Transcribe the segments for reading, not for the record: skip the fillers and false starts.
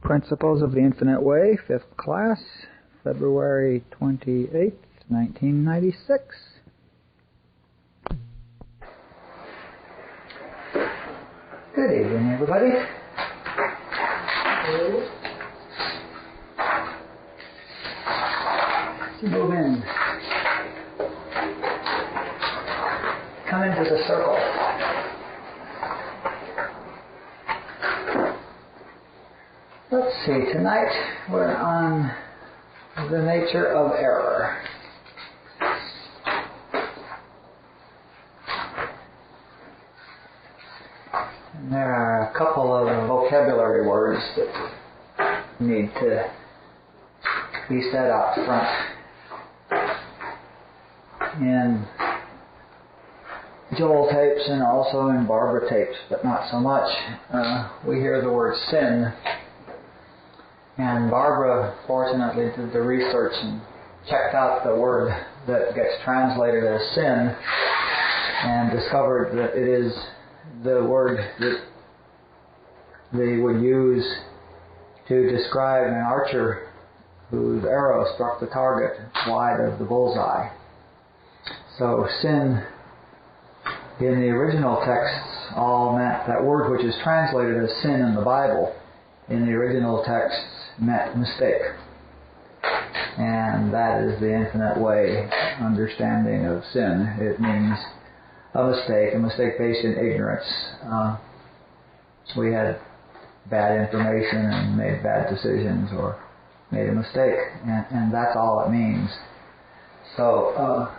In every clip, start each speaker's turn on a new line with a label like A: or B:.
A: Principles of the Infinite Way, 5th class, February 28th, 1996. Good evening, everybody. Let's move in. Come into the circle. Let's see, tonight we're on the nature of error. And there are a couple of vocabulary words that need to be set out front in Joel tapes and also in Barbara tapes, but not so much. We hear the word sin. And Barbara, fortunately, did the research and checked out the word that gets translated as sin and discovered that it is the word that they would use to describe an archer whose arrow struck the target wide of the bullseye. So sin in the original texts all meant that word which is translated as sin in the Bible in the original texts meant mistake. And that is the infinite way understanding of sin. It means a mistake based in ignorance. We had bad information and made bad decisions or made a mistake, and that's all it means. So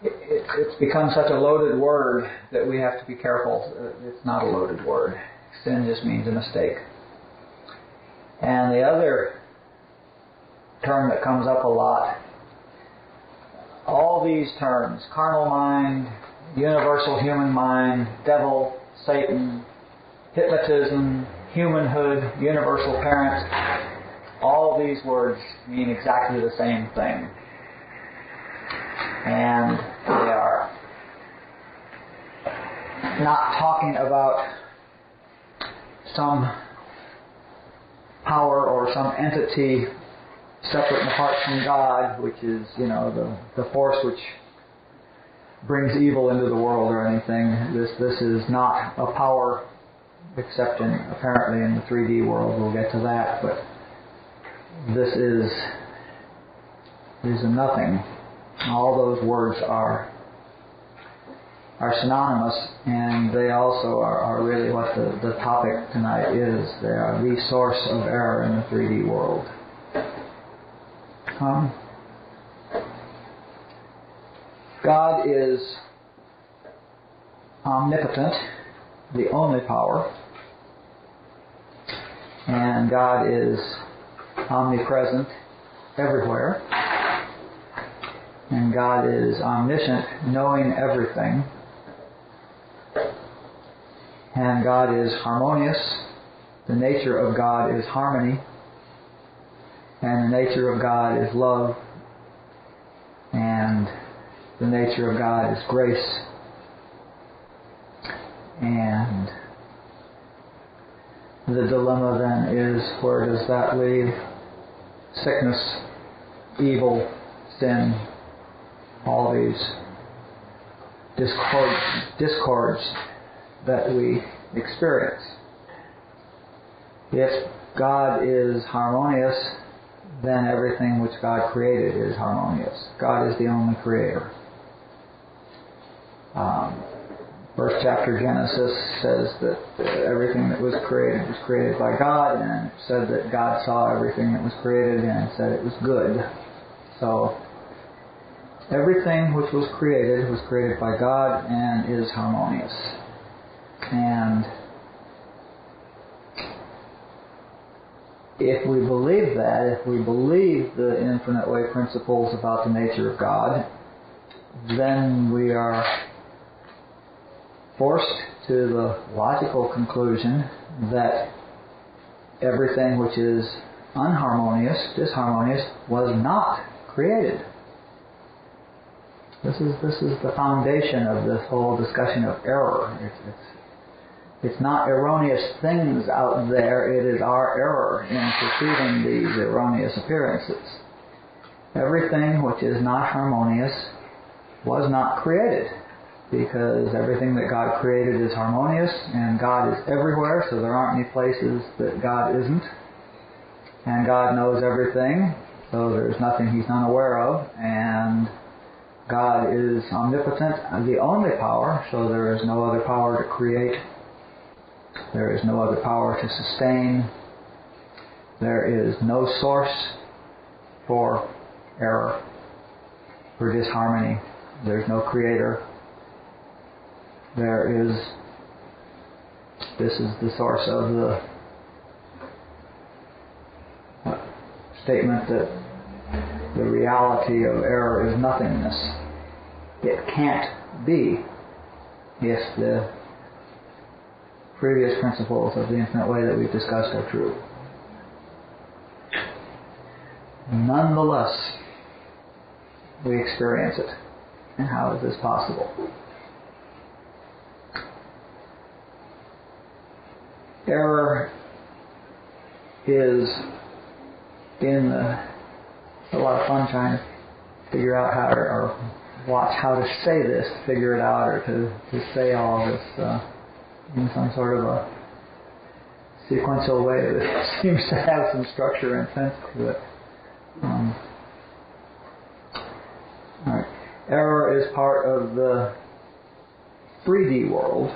A: it's become such a loaded word that we have to be careful. It's not a loaded word. Sin just means a mistake. And the other term that comes up a lot, all these terms, carnal mind, universal human mind, devil, Satan, hypnotism, humanhood, universal parent, all these words mean exactly the same thing. And they are not talking about some power or some entity separate and apart from God, which is, the force which brings evil into the world or anything. This is not a power, except apparently in the 3D world. We'll get to that, but this is a nothing. All those words are synonymous, and they also are really what the topic tonight is. They are the source of error in the 3D world. God is omnipotent, the only power, and God is omnipresent everywhere, and God is omniscient, knowing everything. And God is harmonious. The nature of God is harmony. And the nature of God is love. And the nature of God is grace. And the dilemma then is, where does that leave sickness, evil, sin, all these discords that we experience? If God is harmonious, then everything which God created is harmonious. God is the only creator. First chapter Genesis says that everything that was created by God, and it said that God saw everything that was created and said it was good. So everything which was created by God and is harmonious. And if we believe that, if we believe the infinite way principles about the nature of God, then we are forced to the logical conclusion that everything which is unharmonious, disharmonious, was not created. This is the foundation of this whole discussion of error. It's not erroneous things out there, it is our error in perceiving these erroneous appearances. Everything which is not harmonious was not created, because everything that God created is harmonious, and God is everywhere, so there aren't any places that God isn't. And God knows everything, so there's nothing He's unaware of, and God is omnipotent, the only power, so there is no other power to create. There is no other power to sustain. There is no source for error, for disharmony. There's no creator. This is the source of the statement that the reality of error is nothingness. It can't be if the previous principles of the infinite way that we've discussed are true. Nonetheless, we experience it. And how is this possible? Error is it's a lot of fun trying to figure out how to, or watch how to say this, figure it out, or to say all this in some sort of a sequential way that seems to have some structure and sense to it. All right. Error is part of the 3D world.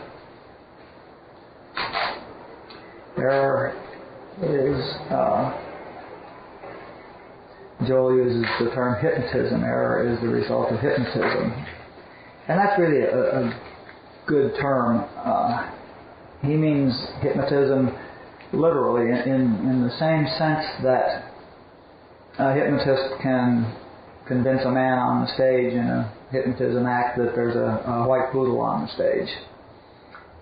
A: Error is, Joel uses the term hypnotism. Error is the result of hypnotism. And that's really a good term. He means hypnotism literally in the same sense that a hypnotist can convince a man on the stage in a hypnotism act that there's a white poodle on the stage.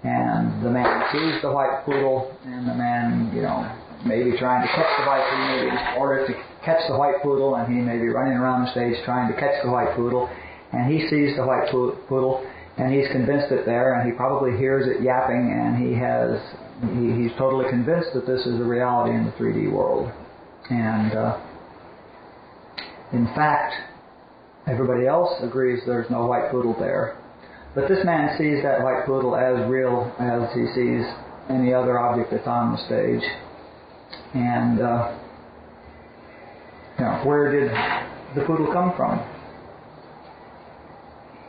A: And the man sees the white poodle, and the man, maybe trying to catch the white poodle, maybe in order to catch the white poodle, and he may be running around the stage trying to catch the white poodle, and he sees the white poodle, and he's convinced it's there, and he probably hears it yapping, and he's totally convinced that this is a reality in the 3D world. And in fact, everybody else agrees there's no white poodle there. But this man sees that white poodle as real as he sees any other object that's on the stage. And, where did the poodle come from?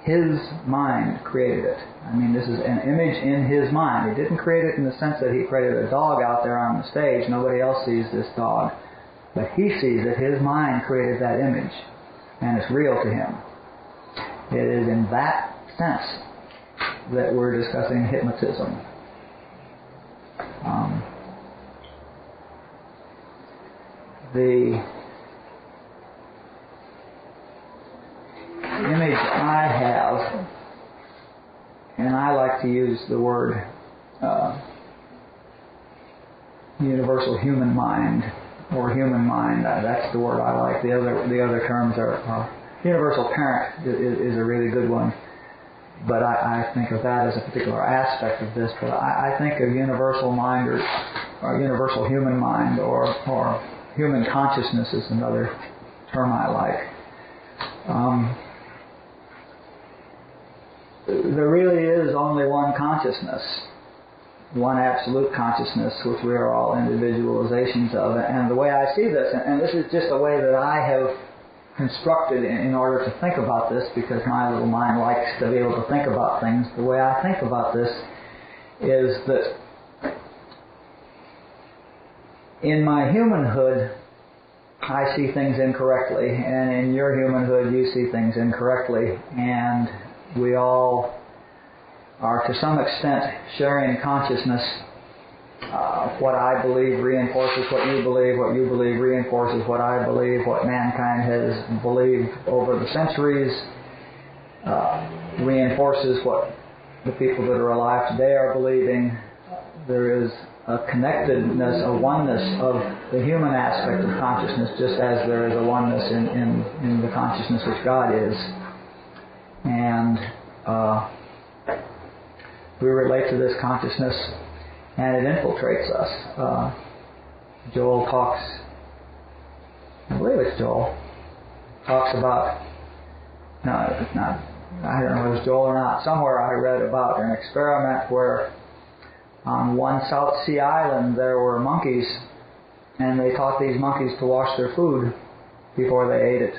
A: His mind created it. I mean, this is an image in his mind. He didn't create it in the sense that he created a dog out there on the stage. Nobody else sees this dog. But he sees that his mind created that image, and it's real to him. It is in that sense that we're discussing hypnotism. The image I have, and I like to use the word universal human mind, or human mind. That's the word I like. The other terms are universal parent is a really good one, but I think of that as a particular aspect of this. But I think of universal mind or universal human mind or human consciousness is another term I like. There really is only one consciousness, one absolute consciousness, which we are all individualizations of. And the way I see this, and this is just a way that I have constructed in order to think about this, because my little mind likes to be able to think about things. The way I think about this is that in my humanhood, I see things incorrectly, and in your humanhood, you see things incorrectly, and we all are to some extent sharing consciousness. What I believe reinforces what you believe reinforces what I believe, what mankind has believed over the centuries reinforces what the people that are alive today are believing. There is a connectedness, a oneness of the human aspect of consciousness, just as there is a oneness in the consciousness which God is. And we relate to this consciousness, and it infiltrates us. Joel talks, I believe it's Joel, talks about, no, it's not, I don't know if it's Joel or not, somewhere I read about an experiment where on one South Sea island there were monkeys, and they taught these monkeys to wash their food before they ate it.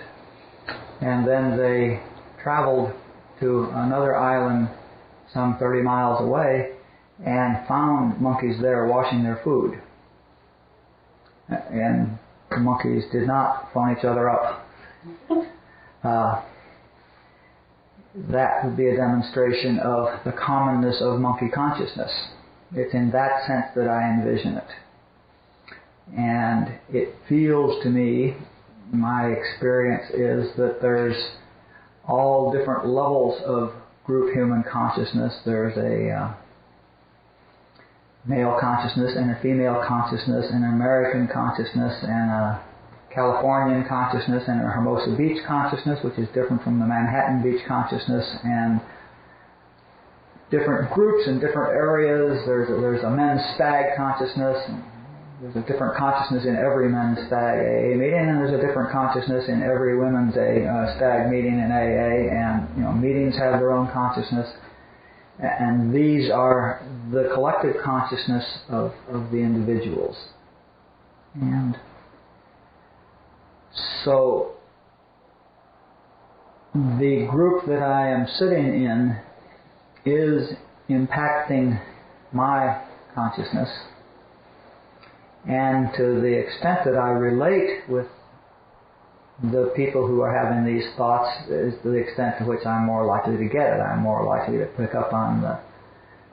A: And then they traveled to another island some 30 miles away and found monkeys there washing their food. And the monkeys did not phone each other up. That would be a demonstration of the commonness of monkey consciousness. It's in that sense that I envision it. And it feels to me, my experience is that there's all different levels of group human consciousness. There's a male consciousness and a female consciousness and an American consciousness and a Californian consciousness and a Hermosa Beach consciousness, which is different from the Manhattan Beach consciousness, and different groups in different areas. There's a men's stag consciousness, and there's a different consciousness in every men's stag AA meeting, and there's a different consciousness in every women's stag meeting in AA, and meetings have their own consciousness, and these are the collective consciousness of the individuals. And so the group that I am sitting in is impacting my consciousness, and to the extent that I relate with the people who are having these thoughts is the extent to which I'm more likely to get it. I'm more likely to pick up on the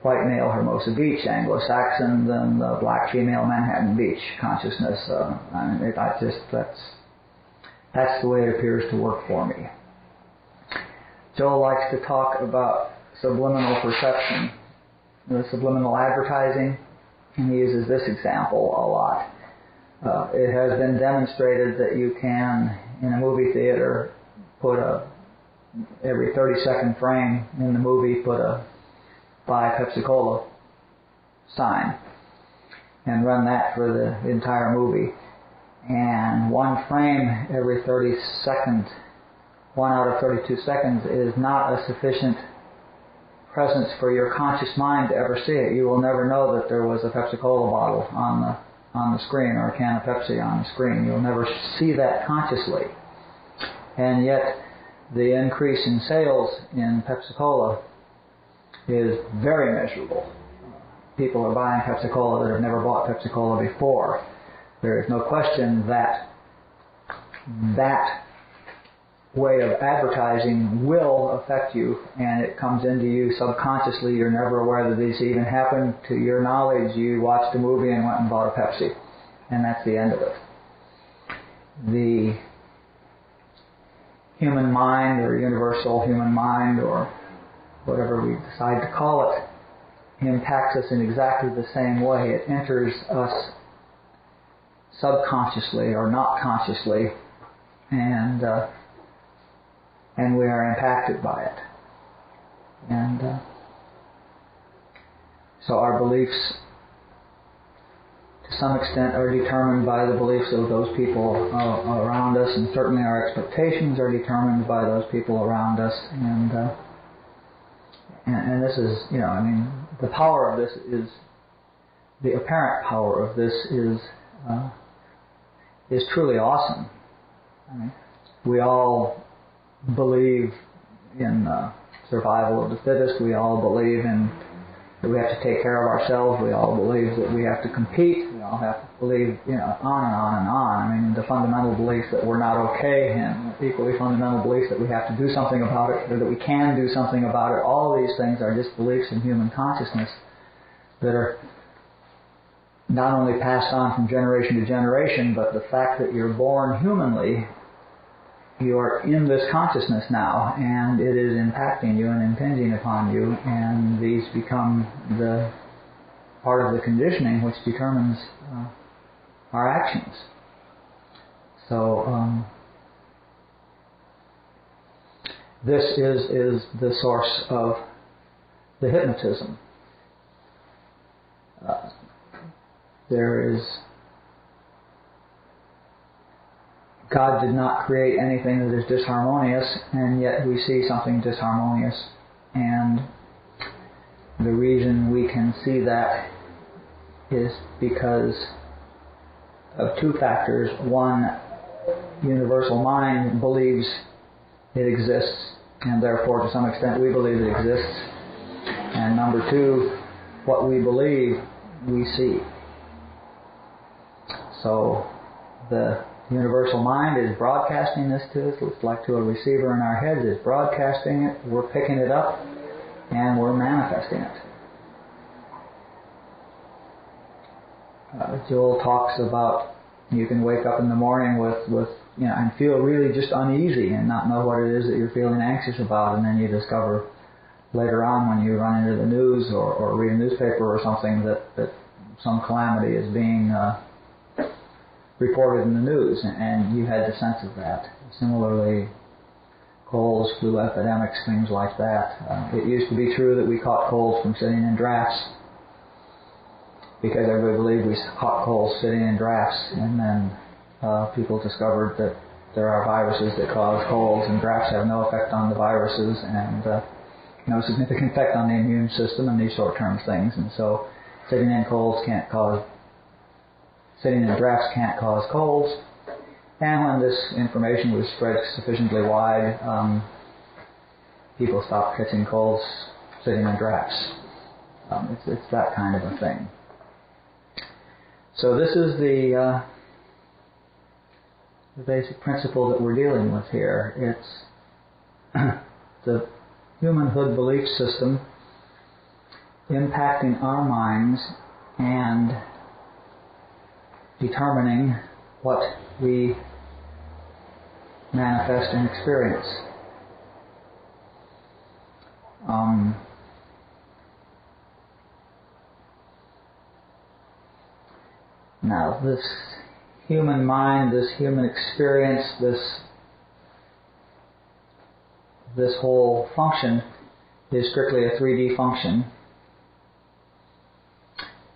A: white male Hermosa Beach Anglo-Saxon than the black female Manhattan Beach consciousness. That's the way it appears to work for me. Joel likes to talk about subliminal perception, the subliminal advertising, and he uses this example a lot. It has been demonstrated that you can, in a movie theater, put every 30-second frame in the movie, put a buy Pepsi-Cola sign and run that for the entire movie. And one frame every 30 seconds, 1 out of 32 seconds, is not a sufficient presence for your conscious mind to ever see it. You will never know that there was a Pepsi-Cola bottle on the screen or a can of Pepsi on the screen. You'll never see that consciously. And yet the increase in sales in Pepsi-Cola is very measurable. People are buying Pepsi-Cola that have never bought Pepsi-Cola before. There is no question that that way of advertising will affect you, and it comes into you subconsciously. You're never aware that these even happen. To your knowledge, you watched a movie and went and bought a Pepsi, and that's the end of it. The human mind, or universal human mind, or whatever we decide to call it, impacts us in exactly the same way. It enters us subconsciously or not consciously, and we are impacted by it. And so our beliefs, to some extent, are determined by the beliefs of those people around us, and certainly our expectations are determined by those people around us. And this is, the power of this is, the apparent power of this is truly awesome. We all believe in survival of the fittest. We all believe that we have to take care of ourselves. We all believe that we have to compete. We all have to believe, on and on and on. The fundamental belief that we're not okay, and equally fundamental belief that we have to do something about it, or that we can do something about it. All these things are just beliefs in human consciousness that are not only passed on from generation to generation, but the fact that you're born humanly, you are in this consciousness now, and it is impacting you and impinging upon you, and these become the part of the conditioning which determines our actions. So this is the source of the hypnotism. God did not create anything that is disharmonious, and yet we see something disharmonious. And the reason we can see that is because of two factors. One, universal mind believes it exists, and therefore to some extent we believe it exists. And number two, what we believe, we see. So the universal mind is broadcasting this to us. It's like to a receiver in our heads. It's broadcasting it. We're picking it up, and we're manifesting it. Joel talks about you can wake up in the morning with and feel really just uneasy and not know what it is that you're feeling anxious about, and then you discover later on when you run into the news or read a newspaper or something that some calamity is being reported in the news, and you had the sense of that. Similarly, colds, flu epidemics, things like that. It used to be true that we caught colds from sitting in drafts, because everybody believed we caught colds sitting in drafts, and then people discovered that there are viruses that cause colds, and drafts have no effect on the viruses, and no significant effect on the immune system, and these short-term things. And so sitting in drafts can't cause colds. And when this information was spread sufficiently wide, people stopped catching colds sitting in drafts. It's that kind of a thing. So this is the basic principle that we're dealing with here. It's the humanhood belief system impacting our minds and determining what we manifest and experience. Now, this human mind, this human experience, this whole function is strictly a 3D function.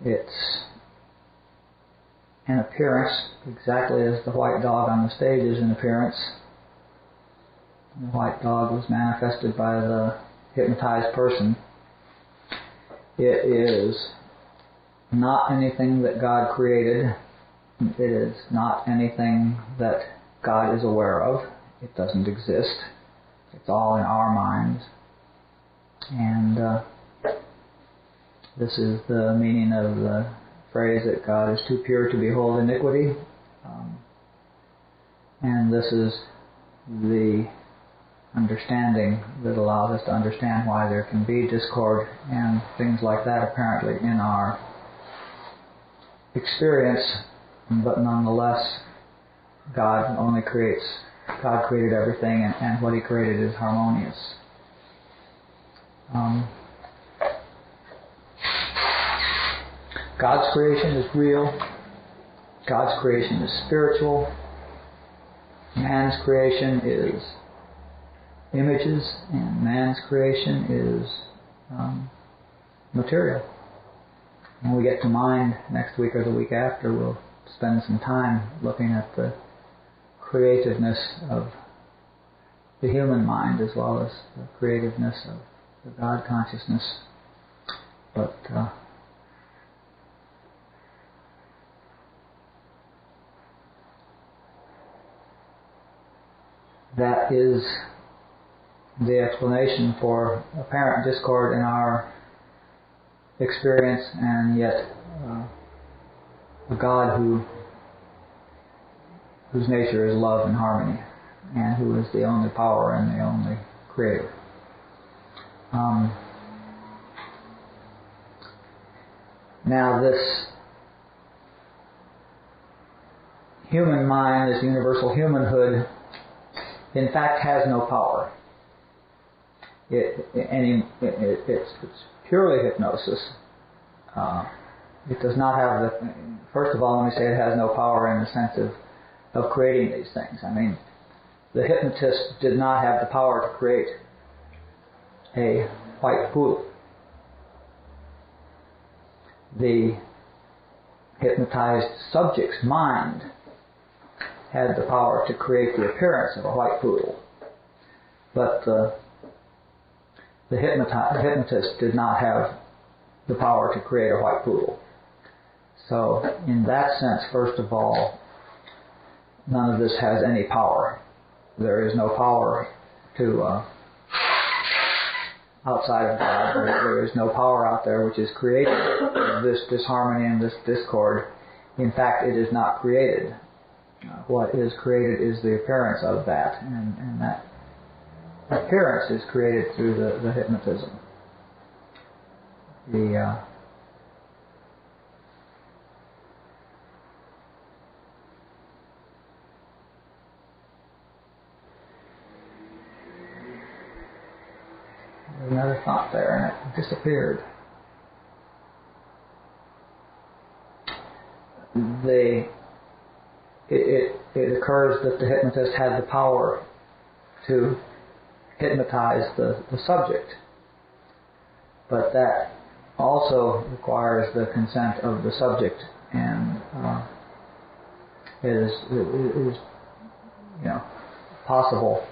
A: It's an appearance, exactly as the white dog on the stage is an appearance. The white dog was manifested by the hypnotized person. It is not anything that God created. It is not anything that God is aware of. It doesn't exist. It's all in our minds. And this is the meaning of the phrase that God is too pure to behold iniquity. And this is the understanding that allows us to understand why there can be discord and things like that apparently in our experience, but nonetheless God created everything, and what He created is harmonious. God's creation is real. God's creation is spiritual. Man's creation is images, and man's creation is material. When we get to mind next week or the week after, we'll spend some time looking at the creativeness of the human mind as well as the creativeness of the God consciousness. But that is the explanation for apparent discord in our experience, and yet a God whose nature is love and harmony, and who is the only power and the only creator. Now this human mind, this universal humanhood, in fact has no power. It's purely hypnosis. It does not have the... First of all, let me say it has no power in the sense of creating these things. I mean, the hypnotist did not have the power to create a white poodle. the hypnotized subject's mind had the power to create the appearance of a white poodle. But the hypnotist did not have the power to create a white poodle. So in that sense, first of all, none of this has any power. There is no power to outside of God. There is no power out there which is creating this disharmony and this discord. In fact, it is not created. What is created is the appearance of that, and that appearance is created through the hypnotism. Another thought there, and it disappeared. It occurs that the hypnotist had the power to hypnotize the subject, but that also requires the consent of the subject, and it is possible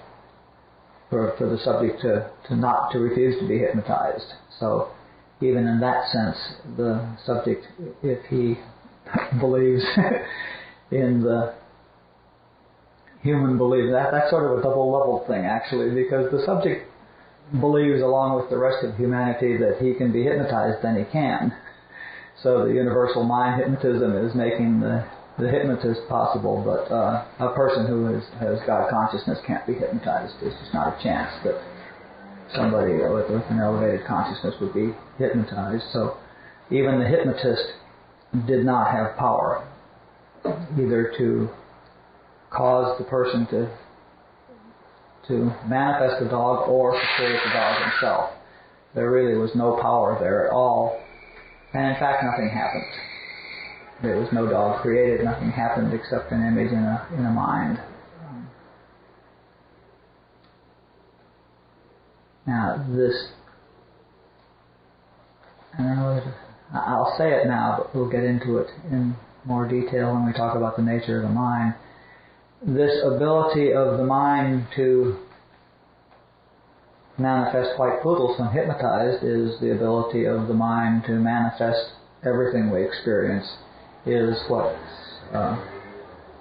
A: for the subject to refuse to be hypnotized. So even in that sense, the subject, if he believes in the human belief, that's sort of a double-level thing actually, because the subject believes along with the rest of humanity that he can be hypnotized, then he can. So the universal mind hypnotism is making the hypnotist possible, but a person who has God consciousness can't be hypnotized. There's just not a chance that somebody with an elevated consciousness would be hypnotized. So even the hypnotist did not have power either to cause the person to manifest the dog or to create the dog himself. There really was no power there at all, and in fact nothing happened. There was no dog created, nothing happened except an image in a mind. Now this, I don't know, I'll say it now, but we'll get into it in more detail when we talk about the nature of the mind. This ability of the mind to manifest white poodles when hypnotized is the ability of the mind to manifest everything we experience, is what's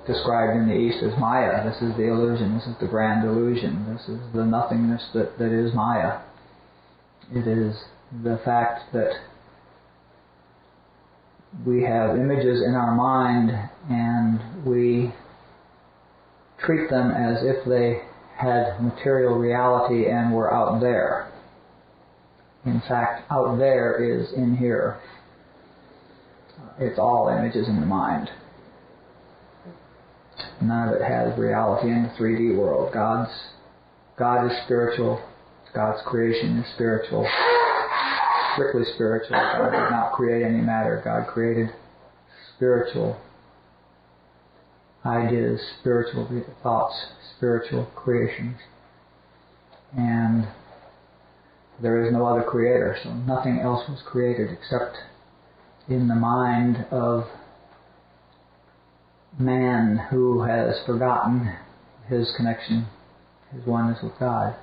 A: described in the East as Maya. This is the illusion, this is the grand illusion, this is the nothingness that is Maya. It is the fact that we have images in our mind and we treat them as if they had material reality and were out there. In fact, out there is in here. It's all images in the mind. None of it has reality in the 3D world. God is spiritual. God's creation is spiritual. Strictly spiritual. God did not create any matter. God created spiritual ideas, spiritual thoughts, spiritual creations. And there is no other creator, so nothing else was created except in the mind of man who has forgotten his connection, his oneness with God.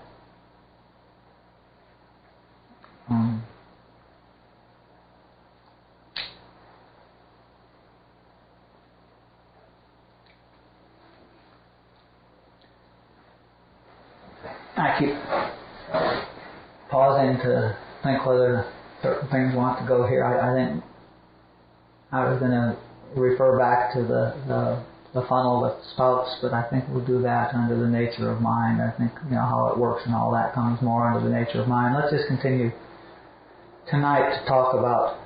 A: I keep pausing to think whether certain things want to go here. I think I was going to refer back to the funnel with spouts, but I think we'll do that under the nature of mind. I think how it works and all that comes more under the nature of mind. Let's just continue tonight to talk about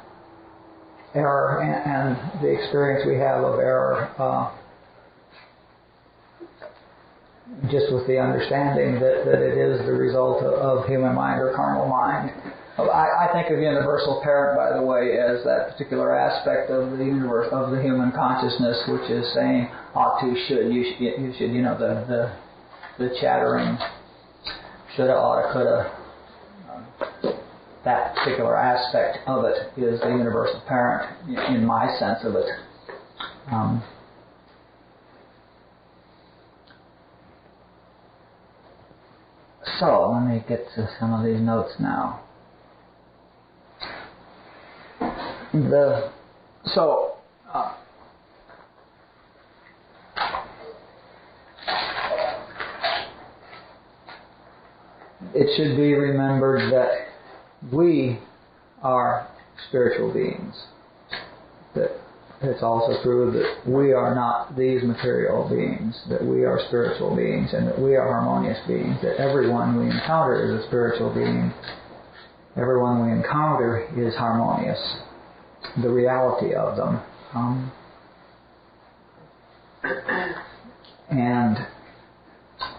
A: error and the experience we have of error, just with the understanding that it is the result of human mind or carnal mind. I think of universal parent, by the way, as that particular aspect of the universe, of the human consciousness, which is saying ought to, should, you should, the chattering shoulda, oughta, coulda, that particular aspect of it is the universal parent in my sense of it. So let me get to some of these notes now. It should be remembered that we are spiritual beings. That it's also true that we are not these material beings, that we are spiritual beings, and that we are harmonious beings, that everyone we encounter is a spiritual being. Everyone we encounter is harmonious. The reality of them. And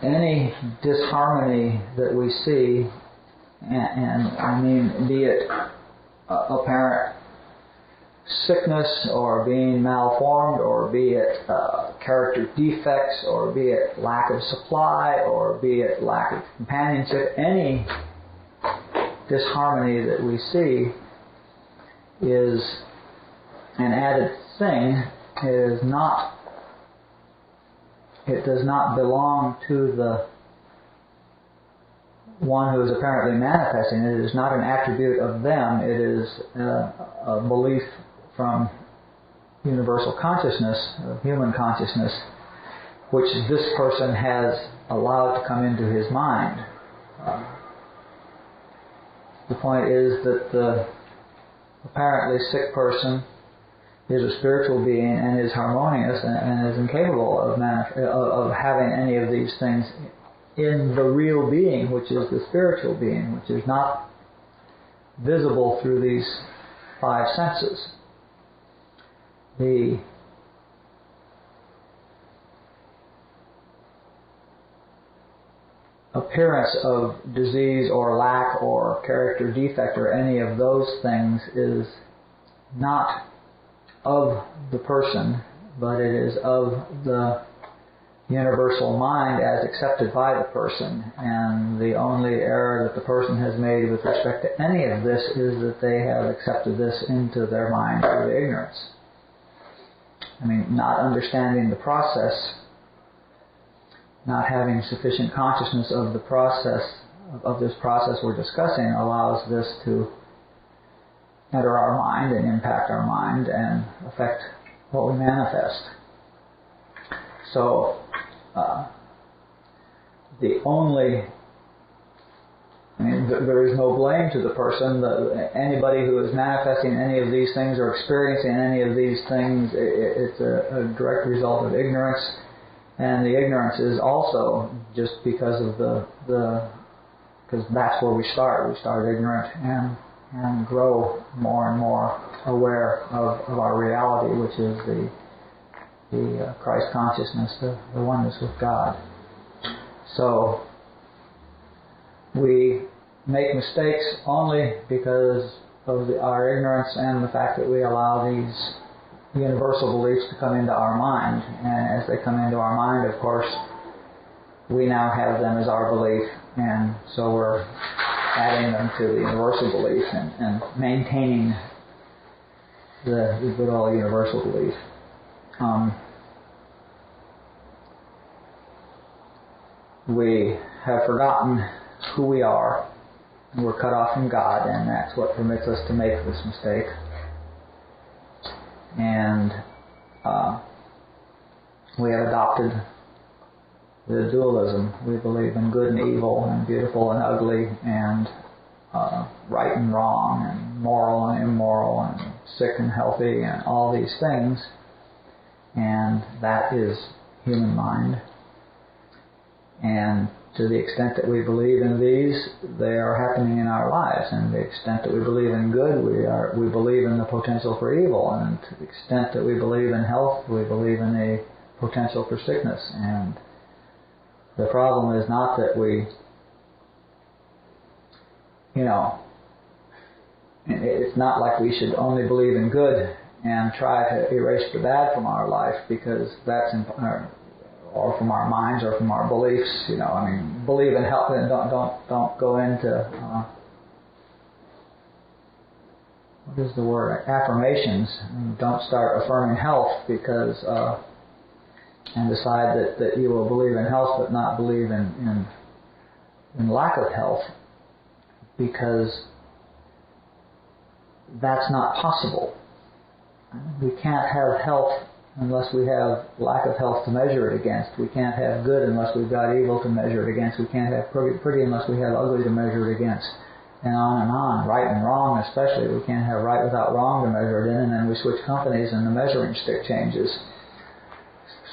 A: any disharmony that we see, and I mean, be it apparent sickness, or being malformed, or be it character defects, or be it lack of supply, or be it lack of companionship, any disharmony that we see is an added thing. It does not belong to the one who is apparently manifesting it. It is not an attribute of them. It is a belief from universal consciousness, human consciousness, which this person has allowed to come into his mind. The point is that the apparently sick person is a spiritual being and is harmonious and is incapable of having any of these things in the real being, which is the spiritual being, which is not visible through these five senses. The appearance of disease or lack or character defect or any of those things is not of the person, but it is of the universal mind as accepted by the person. And the only error that the person has made with respect to any of this is that they have accepted this into their mind through ignorance. I mean, not understanding the process, not having sufficient consciousness of the process, of this process we're discussing, allows this to enter our mind and impact our mind and affect what we manifest. So, there is no blame to the person. Anybody who is manifesting any of these things or experiencing any of these things, it's a direct result of ignorance. And the ignorance is also just because of because that's where we start. We start ignorant and grow more and more aware of our reality, which is the Christ consciousness, the oneness with God. So we make mistakes only because of our ignorance and the fact that we allow these universal beliefs to come into our mind. And as they come into our mind, of course, we now have them as our belief, and so we're adding them to the universal belief and maintaining the good old universal belief. We have forgotten who we are, and we're cut off from God, and that's what permits us to make this mistake. And we have adopted the dualism. We believe in good and evil, and beautiful and ugly, and right and wrong, and moral and immoral, and sick and healthy, and all these things. And that is human mind. And to the extent that we believe in these, they are happening in our lives. And to the extent that we believe in good, we believe in the potential for evil. And to the extent that we believe in health, we believe in a potential for sickness. And the problem is not that we, it's not like we should only believe in good and try to erase the bad from our life, because that's or from our minds or from our beliefs. Believe in health and don't go into what is the word? Affirmations. Don't start affirming health because and decide that you will believe in health but not believe in lack of health, because that's not possible. We can't have health unless we have lack of health to measure it against. We can't have good unless we've got evil to measure it against. We can't have pretty unless we have ugly to measure it against. And on, right and wrong especially. We can't have right without wrong to measure it in, and then we switch companies and the measuring stick changes.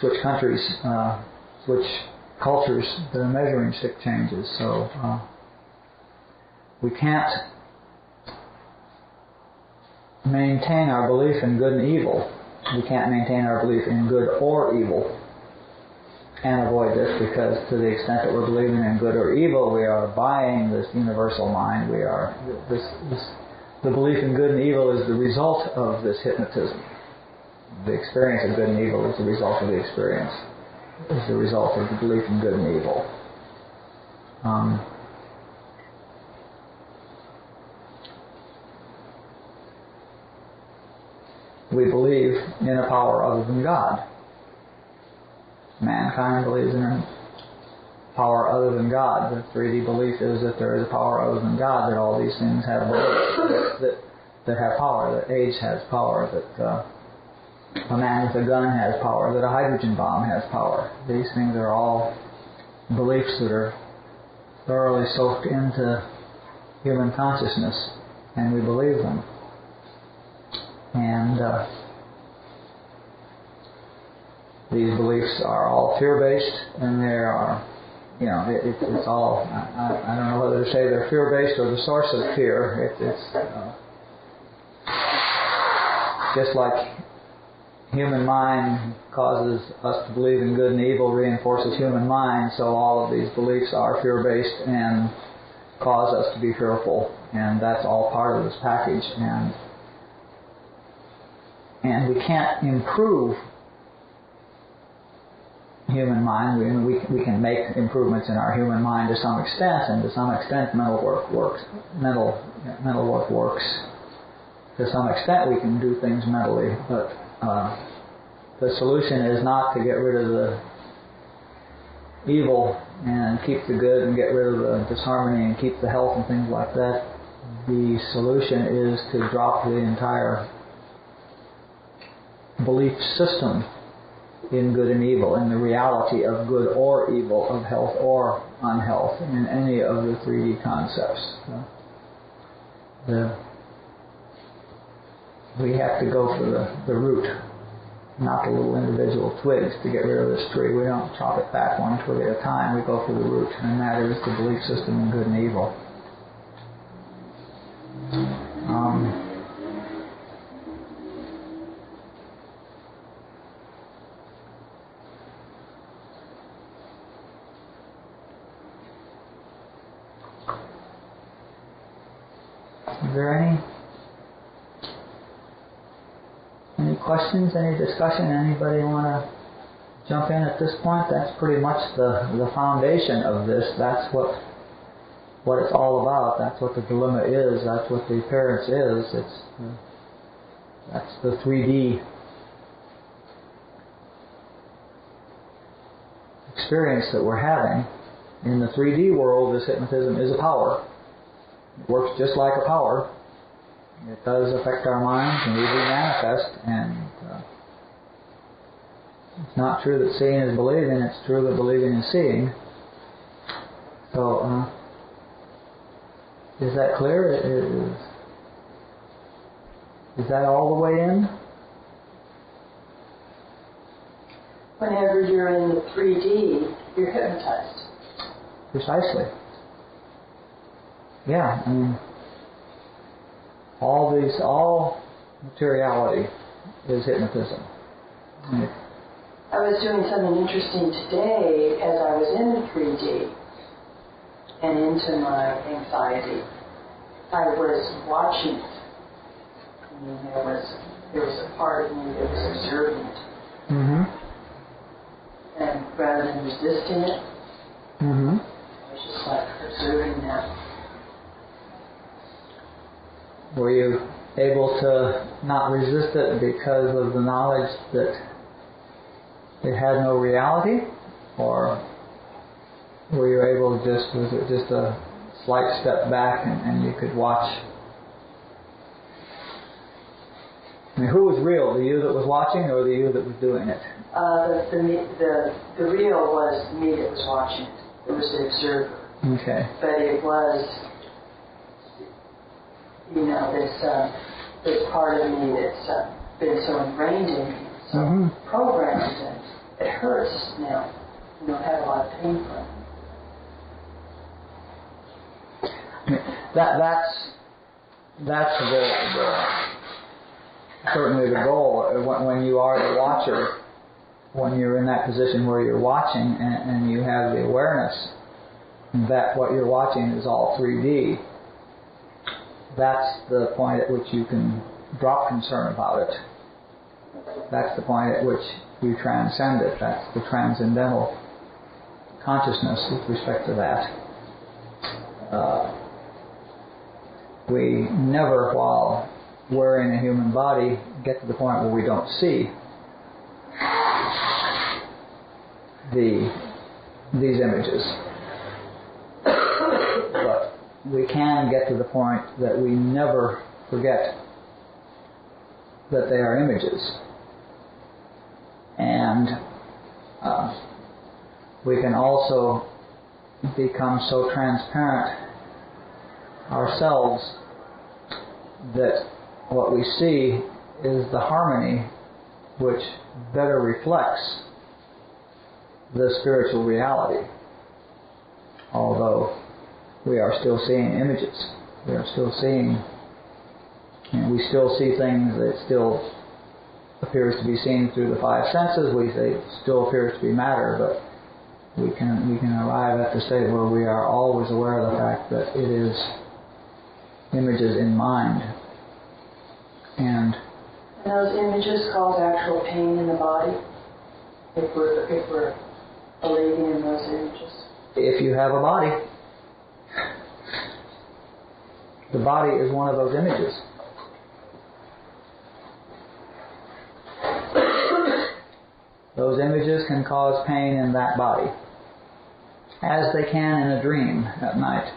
A: Switch countries, switch cultures, the measuring stick changes. So we can't maintain our belief in good and evil. We can't maintain our belief in good or evil and avoid this, because to the extent that we're believing in good or evil, we are buying this universal mind. We are the belief in good and evil is the result of this hypnotism. The experience of good and evil is the result of the experience, is the result of the belief in good and evil. We believe in a power other than God. Mankind believes in a power other than God. The 3D belief is that there is a power other than God, that all these things have beliefs, that have power, that AIDS has power, that a man with a gun has power, that a hydrogen bomb has power. These things are all beliefs that are thoroughly soaked into human consciousness, and we believe them. And these beliefs are all fear-based, and they are, it's all, I don't know whether to say they're fear-based or the source of fear. It's just like human mind causes us to believe in good and evil, reinforces human mind, so all of these beliefs are fear-based and cause us to be fearful, and that's all part of this package. And we can't improve human mind. We can make improvements in our human mind to some extent, and to some extent mental work works. Mental work works. To some extent we can do things mentally, but the solution is not to get rid of the evil and keep the good, and get rid of the disharmony and keep the health and things like that. The solution is to drop the entire belief system in good and evil, in the reality of good or evil, of health or unhealth, in any of the 3D concepts. We have to go for the root, not the little individual twigs to get rid of this tree. We don't chop it back one twig at a time. We go for the root, and that is the belief system in good and evil. Is there any questions, any discussion? Anybody want to jump in at this point? That's pretty much the foundation of this. That's what it's all about. That's what the dilemma is. That's what the appearance is. That's the 3D experience that we're having. In the 3D world, this hypnotism is a power. It works just like a power. It does affect our minds, and we do manifest, and it's not true that seeing is believing, it's true that believing is seeing. So, is that clear? Is that all the way in?
B: Whenever you're in the 3D, you're hypnotized.
A: Precisely. Yeah, I mean, all materiality is hypnotism.
B: I was doing something interesting today as I was in the 3D and into my anxiety. I was watching it. I mean, there was a part of me that was observing it. Mm-hmm. And rather than resisting it, I was just like observing that.
A: Were you able to not resist it because of the knowledge that it had no reality? Or were you able to was it just a slight step back and you could watch? I mean, who was real? The you that was watching or the you that was doing it?
B: The real was me that was watching it. It was the observer.
A: Okay.
B: But it was, this part of me that's been so ingrained in me, so programmed, and it hurts now. I have a lot of pain from it.
A: I mean, that's certainly the goal. When you are the watcher, when you're in that position where you're watching and you have the awareness that what you're watching is all 3D, that's the point at which you can drop concern about it. That's the point at which you transcend it. That's the transcendental consciousness with respect to that. We never, while wearing a human body, get to the point where we don't see these images. But we can get to the point that we never forget that they are images. And we can also become so transparent ourselves that what we see is the harmony which better reflects the spiritual reality. Although we are still seeing images. We are still seeing, we still see things that still appears to be seen through the five senses. We say it still appears to be matter, but we can arrive at the state where we are always aware of the fact that it is images in mind. And
B: those images cause actual pain in the body if we're believing in those images.
A: If you have a body, the body is one of those images. Those images can cause pain in that body, as they can in a dream at night.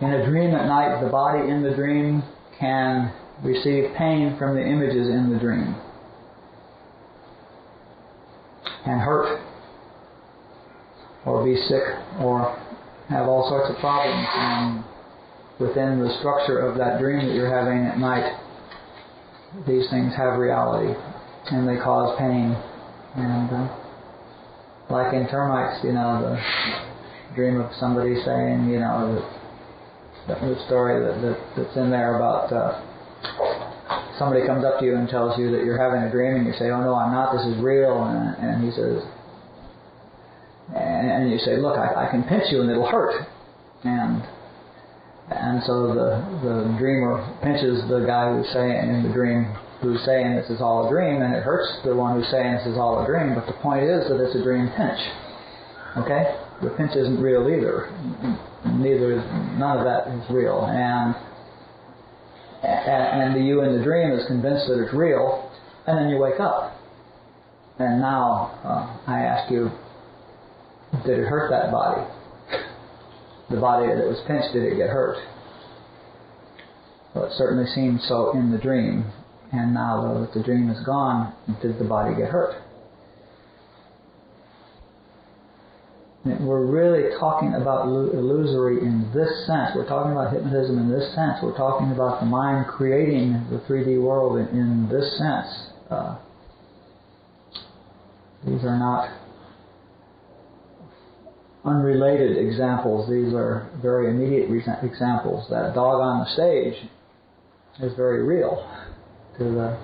A: In a dream at night, the body in the dream can receive pain from the images in the dream, and hurt, or be sick, or have all sorts of problems. And within the structure of that dream that you're having at night, these things have reality, and they cause pain. And like in termites, the dream of somebody saying, the story that's in there about somebody comes up to you and tells you that you're having a dream, and you say, "Oh no, I'm not. This is real." And he says, and you say, "Look, I can pinch you and it'll hurt." And so the dreamer pinches the guy who's saying in the dream, who's saying this is all a dream, and it hurts the one who's saying this is all a dream. But the point is that it's a dream pinch. Okay? The pinch isn't real either. None of that is real. And the you in the dream is convinced that it's real, and then you wake up. And now I ask you, did it hurt that body? The body that was pinched, did it get hurt? Well, it certainly seemed so in the dream. And now that the dream is gone, did the body get hurt? We're really talking about illusory in this sense. We're talking about hypnotism in this sense. We're talking about the mind creating the 3D world in this sense. These are not unrelated examples. These are very immediate examples. That dog on the stage is very real to the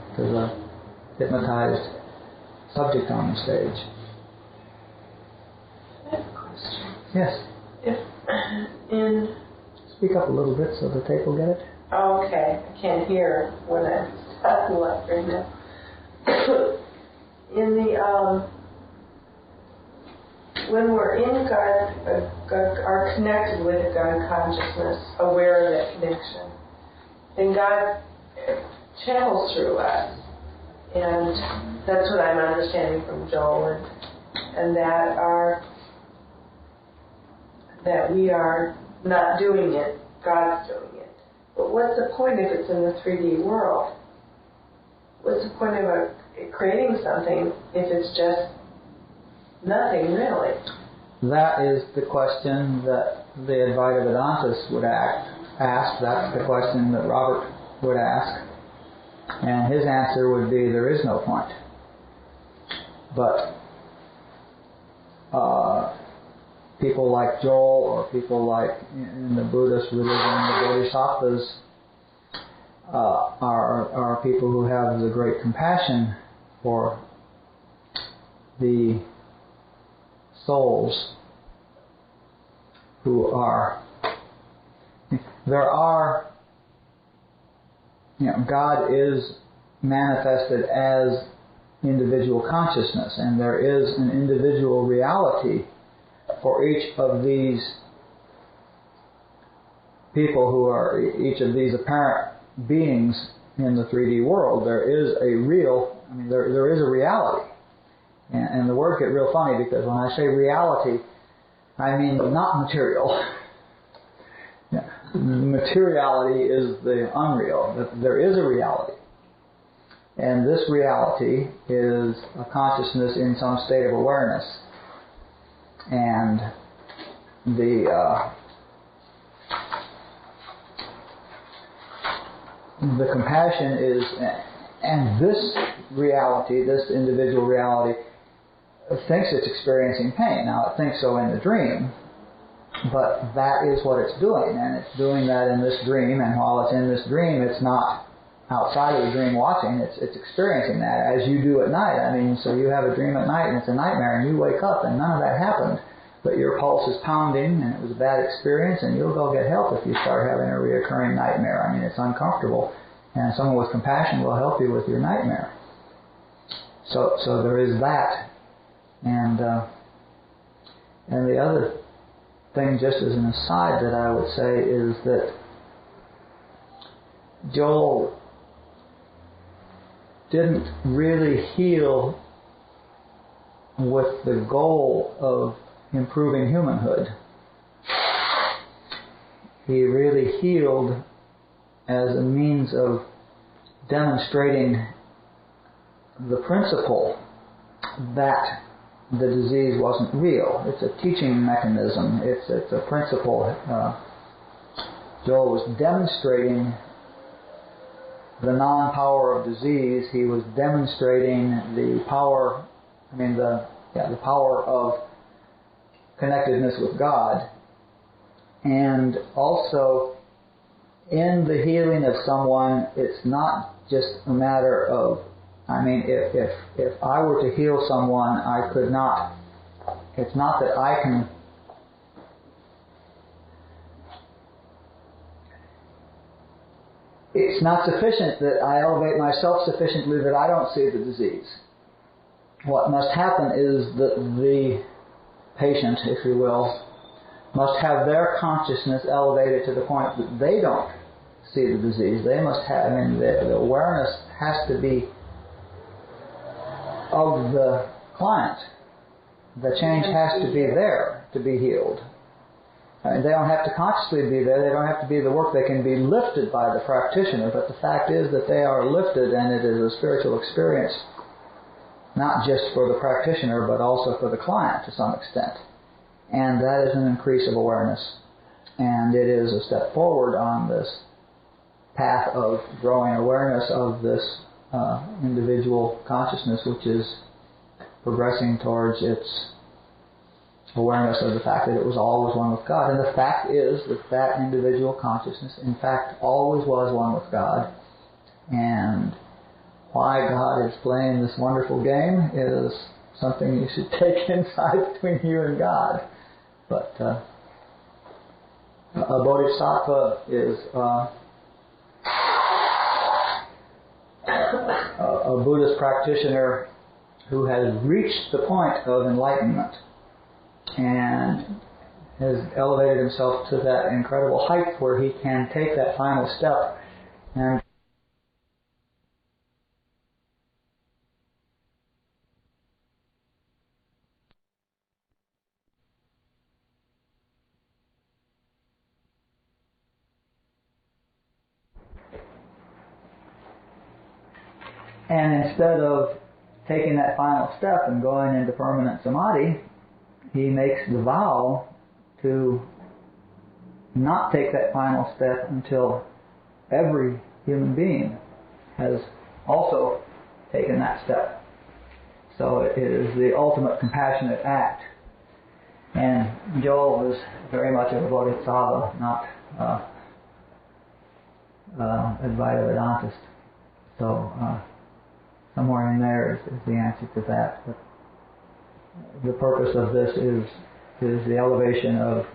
A: hypnotized subject on the stage.
C: I have a question.
A: Yes. Speak up a little bit so the tape will get it.
C: Oh, okay. I can't hear when I'm talking like right now. In the when we're in God, are connected with a God consciousness, aware of that connection, then God channels through us. And that's what I'm understanding from Joel, and that we are not doing it, God's doing it. But what's the point if it's in the 3D world? What's the point of creating something if it's just nothing really?
A: That is the question that the Advaita Vedantas would ask. That's the question that Robert would ask. And his answer would be, there is no point. But people like Joel, or people like in the Buddhist religion, the Bodhisattvas, are people who have the great compassion for the souls who are... God is manifested as individual consciousness, and there is an individual reality for each of these people who are each of these apparent beings in the 3D world. There is a there is a reality. And the words get real funny, because when I say reality, I mean not material. Materiality is the unreal. There is a reality. And this reality is a consciousness in some state of awareness. And the compassion is, and this reality, this individual reality, thinks it's experiencing pain. Now, it thinks so in the dream, but that is what it's doing, and it's doing that in this dream, and while it's in this dream, it's not outside of the dream watching, it's experiencing that as you do at night. So you have a dream at night and it's a nightmare, and you wake up and none of that happened, but your pulse is pounding and it was a bad experience, and you'll go get help if you start having a reoccurring nightmare. It's uncomfortable, and someone with compassion will help you with your nightmare. So there is that, and the other thing, just as an aside, that I would say is that Joel didn't really heal with the goal of improving humanhood. He really healed as a means of demonstrating the principle that the disease wasn't real. It's a teaching mechanism. It's a principle. Joel was demonstrating the non-power of disease. He was demonstrating the power, the power of connectedness with God. And also, in the healing of someone, it's not just a matter of, if I were to heal someone, I could not, it's not that I can, it's not sufficient that I elevate myself sufficiently that I don't see the disease. What must happen is that the patient, if you will, must have their consciousness elevated to the point that they don't see the disease. They must have, the awareness has to be of the client. The change has to be there to be healed. They don't have to consciously be there. They don't have to be the work. They can be lifted by the practitioner. But the fact is that they are lifted, and it is a spiritual experience, not just for the practitioner, but also for the client to some extent. And that is an increase of awareness. And it is a step forward on this path of growing awareness of this individual consciousness, which is progressing towards its awareness of the fact that it was always one with God. And the fact is that that individual consciousness, in fact, always was one with God. And why God is playing this wonderful game is something you should take inside between you and God. But a bodhisattva is a Buddhist practitioner who has reached the point of enlightenment. and has elevated himself to that incredible height where he can take that final step and instead of taking that final step and going into permanent samadhi, he makes the vow to not take that final step until every human being has also taken that step. So it is the ultimate compassionate act. And Joel is very much of a bodhisattva, not Advaita Vedantist. So somewhere in there is the answer to that. But the purpose of this is the elevation of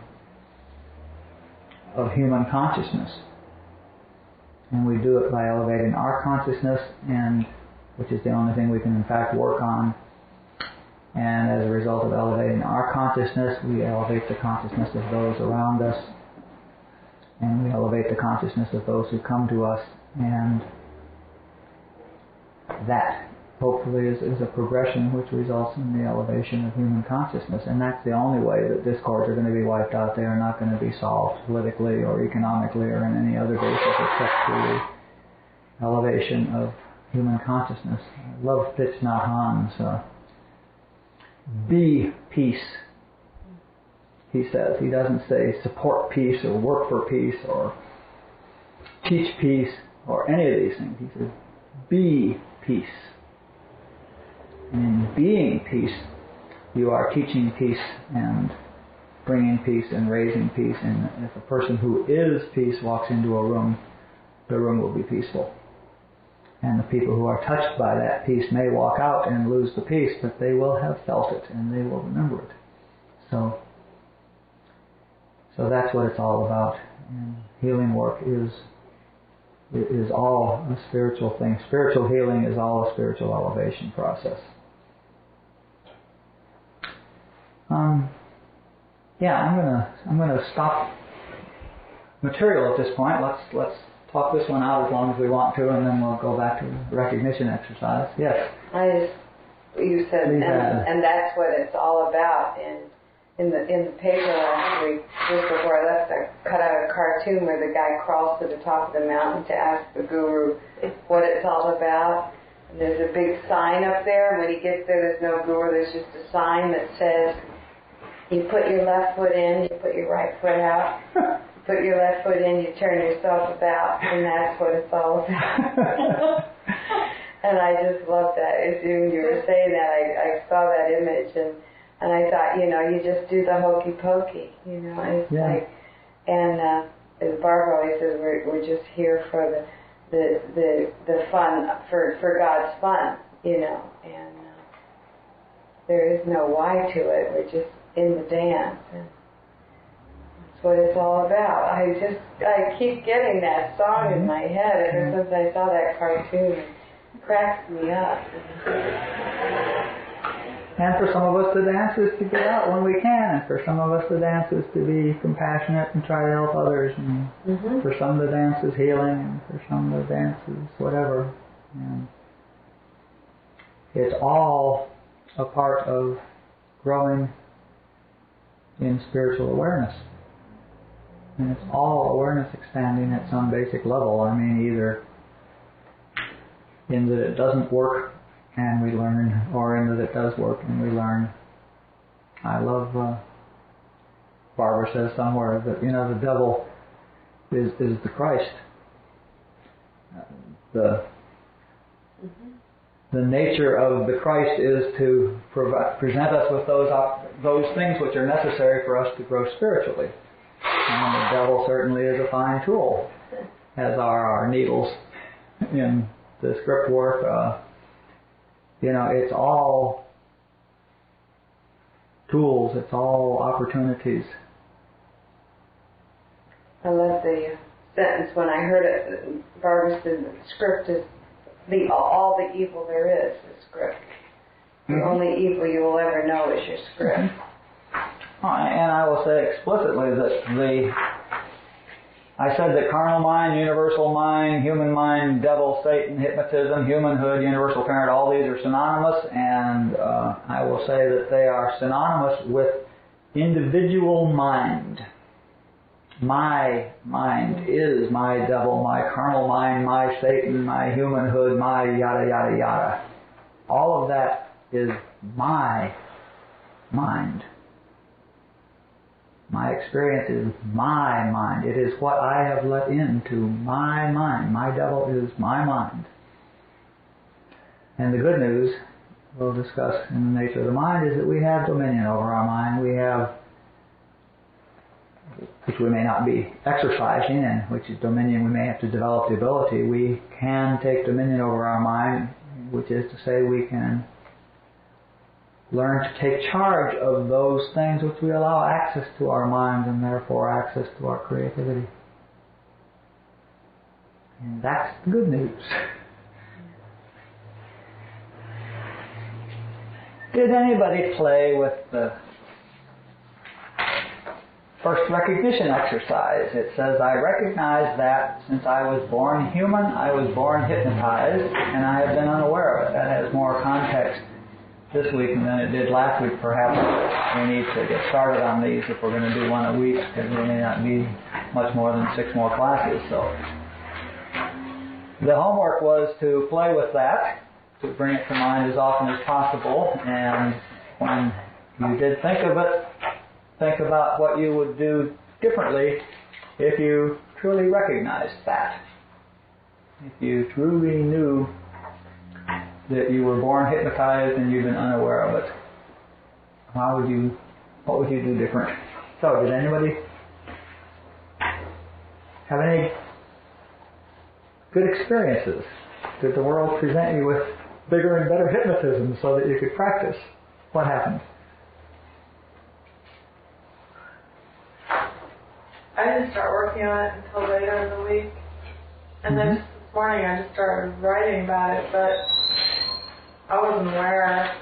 A: human consciousness. And we do it by elevating our consciousness, and which is the only thing we can in fact work on. And as a result of elevating our consciousness, we elevate the consciousness of those around us, and we elevate the consciousness of those who come to us, and that hopefully is a progression which results in the elevation of human consciousness. And that's the only way that discords are going to be wiped out. They are not going to be solved politically or economically or in any other basis except through the elevation of human consciousness. I love Thich Nhat Hanh's be peace, he says. He doesn't say support peace or work for peace or teach peace or any of these things. He says be peace. And in being peace, you are teaching peace and bringing peace and raising peace. And if a person who is peace walks into a room, the room will be peaceful. And the people who are touched by that peace may walk out and lose the peace, but they will have felt it and they will remember it. So that's what it's all about. And healing work is all a spiritual thing. Spiritual healing is all a spiritual elevation process. I'm gonna stop material at this point. Let's talk this one out as long as we want to, and then we'll go back to the recognition exercise. Yes.
D: You said, and that's what it's all about. In the paper last week, just before I left, I cut out a cartoon where the guy crawls to the top of the mountain to ask the guru what it's all about. And there's a big sign up there. And when he gets there, there's no guru. There's just a sign that says, you put your left foot in, you put your right foot out. You put your left foot in, you turn yourself about, and that's what it's all about. And I just love that. As you were saying that, I saw that image, and I thought, you just do the hokey pokey, and it's like, and as Barbara always says, we're just here for the fun, for God's fun, and there is no why to it. We're just in the dance, and that's what it's all about. I keep getting that song in my head ever since I saw that cartoon. It cracks me up.
A: And for some of us, the dance is to get out when we can. And for some of us, the dance is to be compassionate and try to help others. And for some, the dance is healing. And for some, the dance is whatever. And it's all a part of growing in spiritual awareness. And it's all awareness expanding at some basic level. I mean, either in that it doesn't work and we learn, or in that it does work and we learn. I love, Barbara says somewhere that, the devil is the Christ. The nature of the Christ is to present us with those things which are necessary for us to grow spiritually. And the devil certainly is a fine tool, as are our needles in the script work. It's all tools, it's all opportunities.
D: I love the sentence when I heard it. Barbara said the script is all the evil there is script. The only evil you will ever know is your script.
A: And I will say explicitly that I said that carnal mind, universal mind, human mind, devil, Satan, hypnotism, humanhood, universal parent, all these are synonymous, and I will say that they are synonymous with individual mind. My mind is my devil, my carnal mind, my Satan, my humanhood, my yada yada yada. All of that is my mind. My experience is my mind. It is what I have let into my mind. My devil is my mind. And the good news we'll discuss in the nature of the mind is that we have dominion over our mind. We have, which we may not be exercising, and which is dominion we may have to develop the ability. We can take dominion over our mind, which is to say we can learn to take charge of those things which we allow access to our minds and therefore access to our creativity. And that's the good news. Did anybody play with the first recognition exercise? It says, I recognize that since I was born human, I was born hypnotized, and I have been unaware of it. That has more context this week than it did last week. Perhaps we need to get started on these if we're going to do one a week, because there may not be much more than 6 more classes. So the homework was to play with that, to bring it to mind as often as possible, and when you did think of it, think about what you would do differently if you truly recognized that. If you truly knew that you were born hypnotized and you've been unaware of it, what would you do different? So, did anybody have any good experiences? Did the world present you with bigger and better hypnotism so that you could practice? What happened?
C: I didn't start working on it until later in the week. And then just this morning I just started writing about it, but I wasn't aware.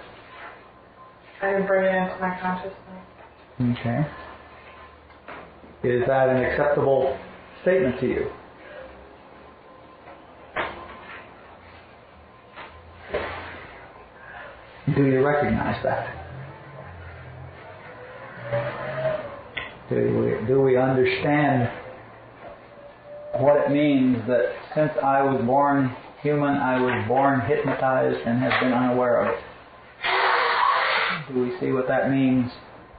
C: I didn't bring it into my consciousness.
A: Okay. Is that an acceptable statement to you? Do you recognize that? Do we understand what it means that since I was born human, I was born hypnotized and have been unaware of it? Do we see what that means?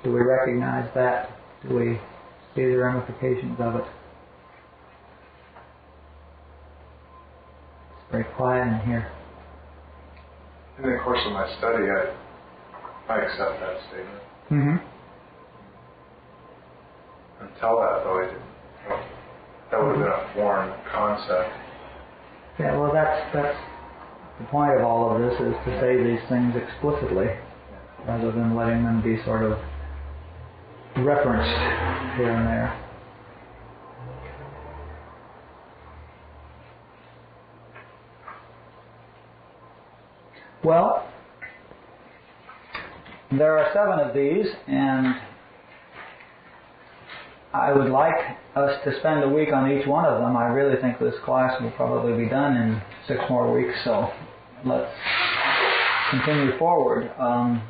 A: Do we recognize that? Do we see the ramifications of it? It's very quiet in here.
E: In the course of my study, I accept that statement.
A: Mm-hmm.
E: Until that, though, I didn't. That would have been a foreign concept.
A: Yeah, well, that's the point of all of this, is to say these things explicitly, rather than letting them be sort of referenced here and there. Well, there are 7 of these, and I would like us to spend a week on each one of them. I really think this class will probably be done in 6 more weeks, so let's continue forward on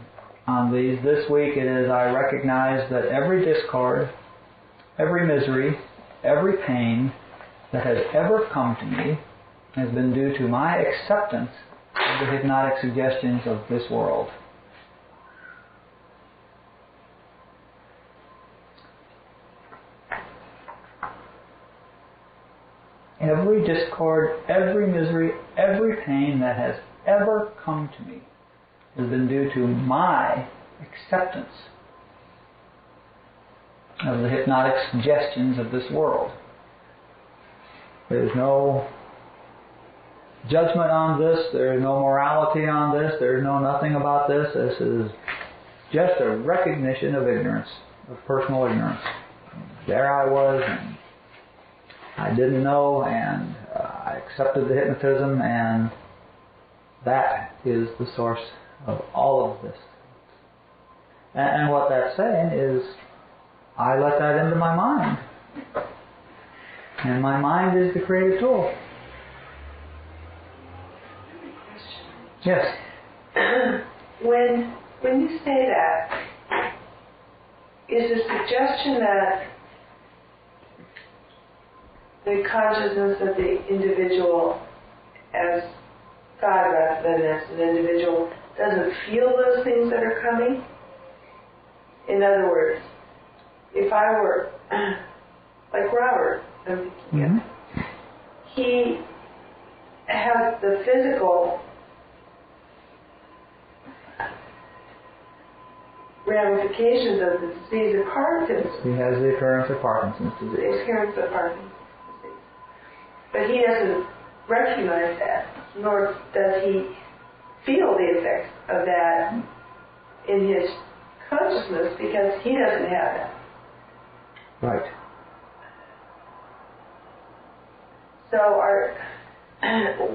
A: these. This week it is, I recognize that every discord, every misery, every pain that has ever come to me has been due to my acceptance of the hypnotic suggestions of this world. Every discord, every misery, every pain that has ever come to me has been due to my acceptance of the hypnotic suggestions of this world. There's no judgment on this, there's no morality on this, there's no nothing about this. This is just a recognition of ignorance, of personal ignorance. There I was, and I didn't know, and I accepted the hypnotism, and that is the source of all of this. And what that's saying is, I let that into my mind. And my mind is the creative tool. Yes?
C: When you say that, is the suggestion that the consciousness of the individual as God rather than as an individual doesn't feel those things that are coming? In other words, if I were like Robert, I'm thinking he has the physical ramifications of the disease of Parkinson's.
A: He has the occurrence of Parkinson's disease.
C: The occurrence of Parkinson's disease. But he doesn't recognize that, nor does he feel the effects of that in his consciousness because he doesn't have that.
A: Right.
C: So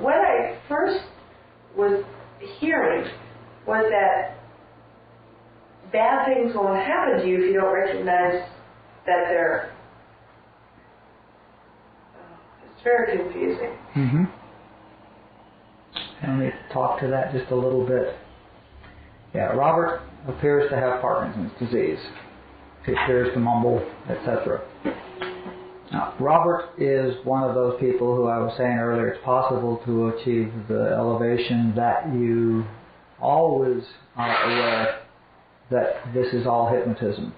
C: what I first was hearing was that bad things won't happen to you if you don't recognize that they're... It's very confusing.
A: Mm-hmm. Let me talk to that just a little bit. Yeah, Robert appears to have Parkinson's disease. He appears to mumble, etc. Now, Robert is one of those people who I was saying earlier, it's possible to achieve the elevation that you always are aware that this is all hypnotism.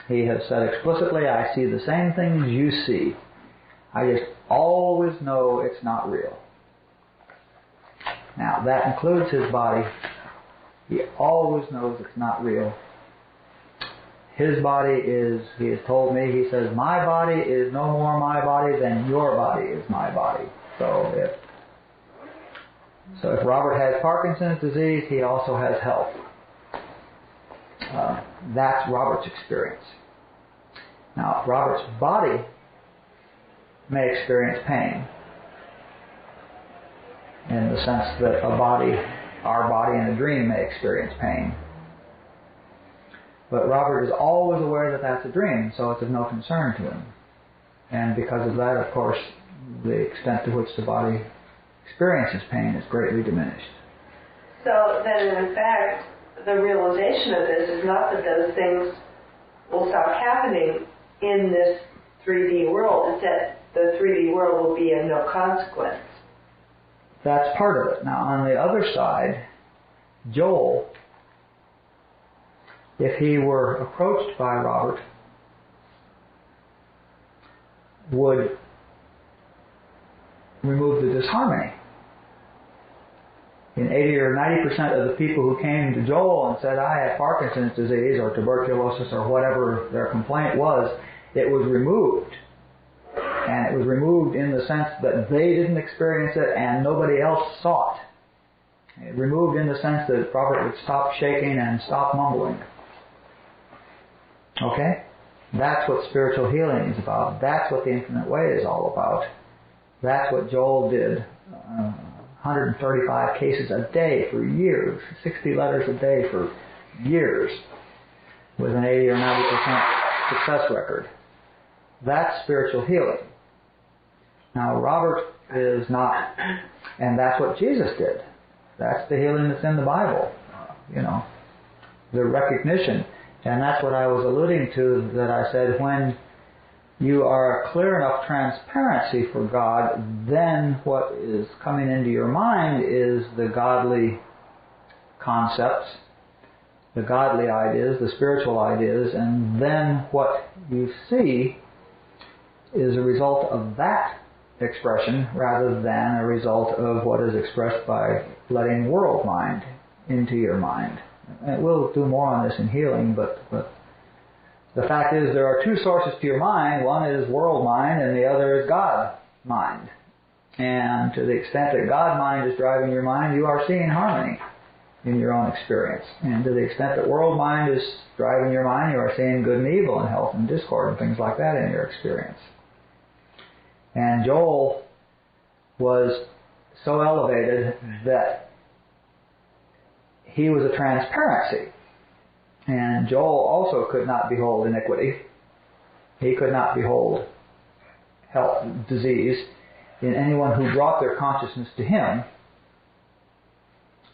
A: He has said explicitly, I see the same things you see. I just always know it's not real. Now, that includes his body. He always knows it's not real. His body is, he has told me, he says, my body is no more my body than your body is my body. So if Robert has Parkinson's disease, he also has health. That's Robert's experience. Now, Robert's body may experience pain in the sense that our body in a dream may experience pain. But Robert is always aware that that's a dream, so it's of no concern to him. And because of that, of course, the extent to which the body experiences pain is greatly diminished.
C: So then, in fact, the realization of this is not that those things will stop happening in this 3D world, it's that the 3D world will be of no consequence.
A: That's part of it. Now, on the other side, Joel, if he were approached by Robert, would remove the disharmony. In 80 or 90% of the people who came to Joel and said, I have Parkinson's disease or tuberculosis or whatever their complaint was, it was removed. And it was removed in the sense that they didn't experience it and nobody else saw it. It removed in the sense that Robert would stop shaking and stop mumbling. Okay? That's what spiritual healing is about. That's what the Infinite Way is all about. That's what Joel did. 135 cases a day for years. 60 letters a day for years. With an 80 or 90% success record. That's spiritual healing. Now, Robert is not, and that's what Jesus did. That's the healing that's in the Bible. The recognition. And that's what I was alluding to, that I said, when you are a clear enough transparency for God, then what is coming into your mind is the godly concepts, the godly ideas, the spiritual ideas, and then what you see is a result of that expression rather than a result of what is expressed by letting world mind into your mind. And we'll do more on this in healing, but the fact is there are two sources to your mind. One is world mind and the other is God mind. And to the extent that God mind is driving your mind, you are seeing harmony in your own experience. And to the extent that world mind is driving your mind, you are seeing good and evil and health and discord and things like that in your experience. And Joel was so elevated that he was a transparency. And Joel also could not behold iniquity. He could not behold health, disease in anyone who brought their consciousness to him.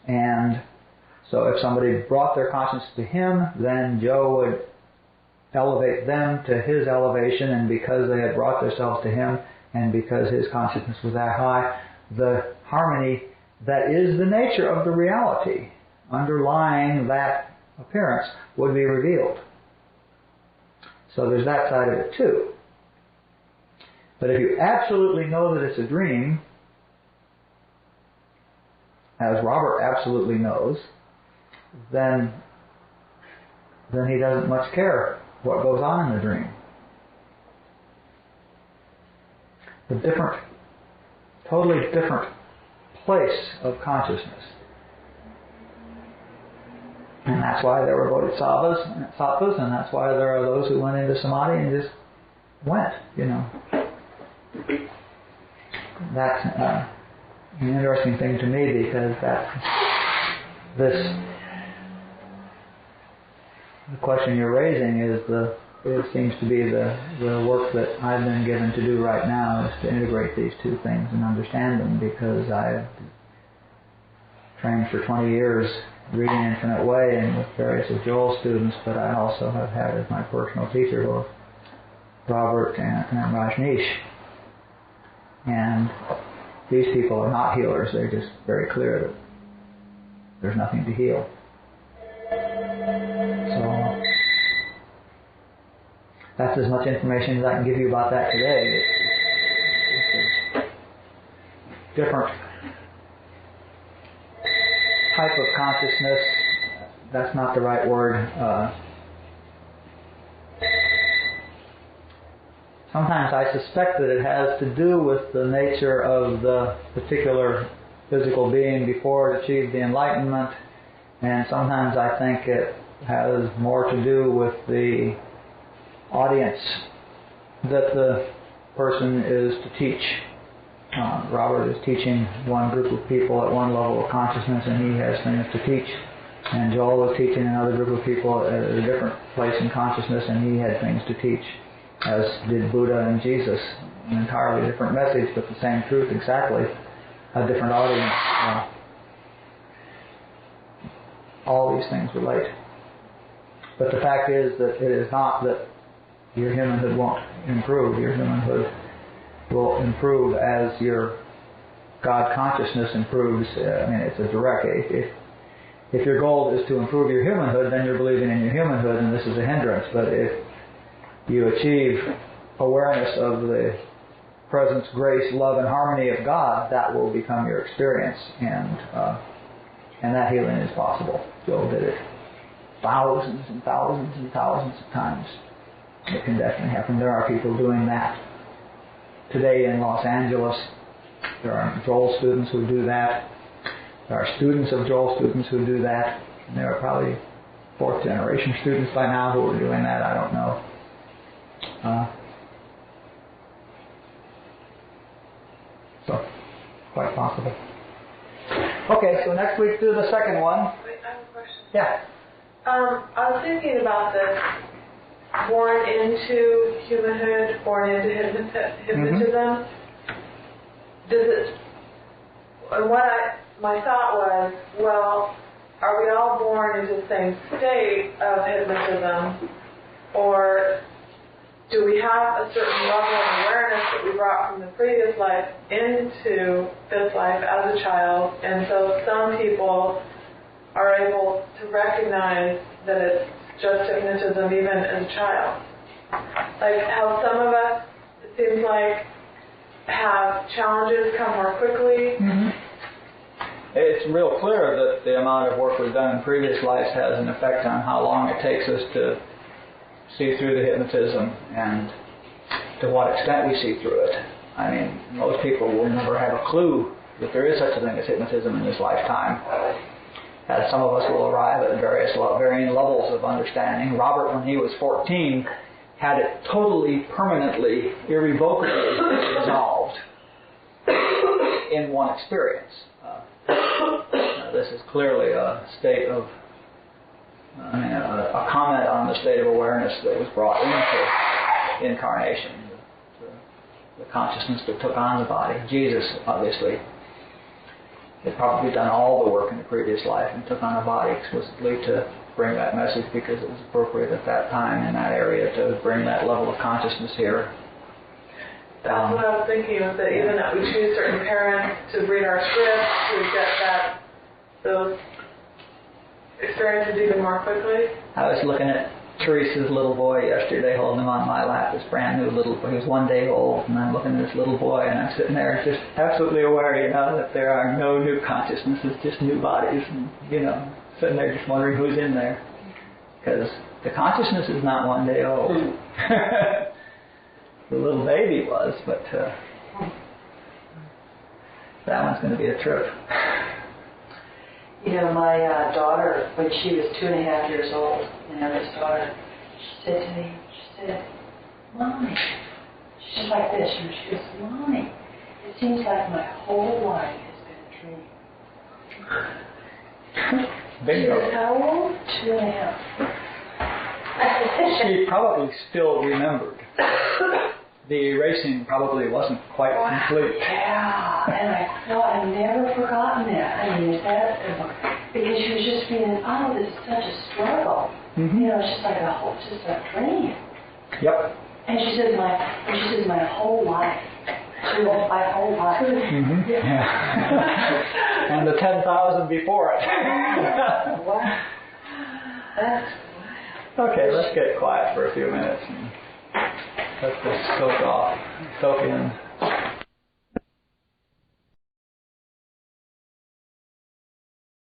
A: And so if somebody brought their consciousness to him, then Joe would elevate them to his elevation, and because they had brought themselves to him, and because his consciousness was that high, the harmony that is the nature of the reality underlying that appearance would be revealed. So there's that side of it too. But if you absolutely know that it's a dream, as Robert absolutely knows, then he doesn't much care what goes on in the dream. A different, totally different place of consciousness. And that's why there were bodhisattvas, and that's why there are those who went into samadhi and just went, That's an interesting thing to me, because the question you're raising it seems to be the work that I've been given to do right now, is to integrate these two things and understand them, because I've trained for 20 years reading Infinite Way and with various of Joel's students, but I also have had as my personal teacher both Robert and Rashneesh. And these people are not healers. They're just very clear that there's nothing to heal. So that's as much information as I can give you about that today. It's a different type of consciousness. That's not the right word. Sometimes I suspect that it has to do with the nature of the particular physical being before it achieved the enlightenment, and sometimes I think it has more to do with the audience that the person is to teach. Robert is teaching one group of people at one level of consciousness, and he has things to teach. And Joel was teaching another group of people at a different place in consciousness, and he had things to teach, as did Buddha and Jesus. An entirely different message, but the same truth exactly. A different audience. All these things relate. But the fact is that it is not that your humanhood won't improve. Your humanhood will improve as your God consciousness improves. It's a direct. If your goal is to improve your humanhood, then you're believing in your humanhood, and this is a hindrance. But if you achieve awareness of the presence, grace, love, and harmony of God, that will become your experience, and that healing is possible. Joel did it thousands and thousands and thousands of times. It can definitely happen. There are people doing that today in Los Angeles. There are Joel students who do that. There are students of Joel students who do that. And there are probably fourth generation students by now who are doing that. I don't know. So, quite possible. Okay, so next week do the second one.
C: Wait, I have a question.
A: Yeah.
C: I was thinking about this. Born into humanhood, born into hypnotism. Does it? And my thought was, well, are we all born into the same state of hypnotism, or do we have a certain level of awareness that we brought from the previous life into this life as a child, and so some people are able to recognize that it's just hypnotism even as a child? Like how some of us, it seems like, have challenges come more quickly.
A: Mm-hmm. It's real clear that the amount of work we've done in previous lives has an effect on how long it takes us to see through the hypnotism and to what extent we see through it. I mean, most people will never have a clue that there is such a thing as hypnotism in this lifetime. As some of us will arrive at varying levels of understanding. Robert, when he was 14, had it totally, permanently, irrevocably resolved in one experience. This is clearly a state of a comment on the state of awareness that was brought into incarnation, the consciousness that took on the body. Jesus, obviously, had probably done all the work in the previous life and took on a body explicitly to bring that message because it was appropriate at that time in that area to bring that level of consciousness here.
C: That's what I was thinking, was that even that we choose certain parents to read our scripts to get those experiences even more quickly.
A: I was looking at Teresa's little boy yesterday, holding him on my lap, this brand new little boy. He was 1 day old, and I'm looking at this little boy, and I'm sitting there just absolutely aware, that there are no new consciousnesses, just new bodies, and, sitting there just wondering who's in there. Because the consciousness is not 1 day old. The little baby was, but that one's going to be a trip.
B: My daughter, when she was 2.5 years old, my youngest daughter, she said to me, Mommy, she's just like this, she goes, Mommy, it seems like my whole life has been a dream.
A: Bingo.
B: She was how old? 2.5.
A: She probably still remembered. The erasing probably wasn't quite complete.
B: Yeah, and I thought I've never forgotten that. Is that because she was just feeling, this is such a struggle.
A: Mm-hmm.
B: It's just like just a dream.
A: Yep.
B: And she says my whole life. She wrote my whole life.
A: Mm-hmm. Yeah. And the 10,000 before it.
B: Wow. That's
A: okay, let's get quiet for a few minutes and let's just soak in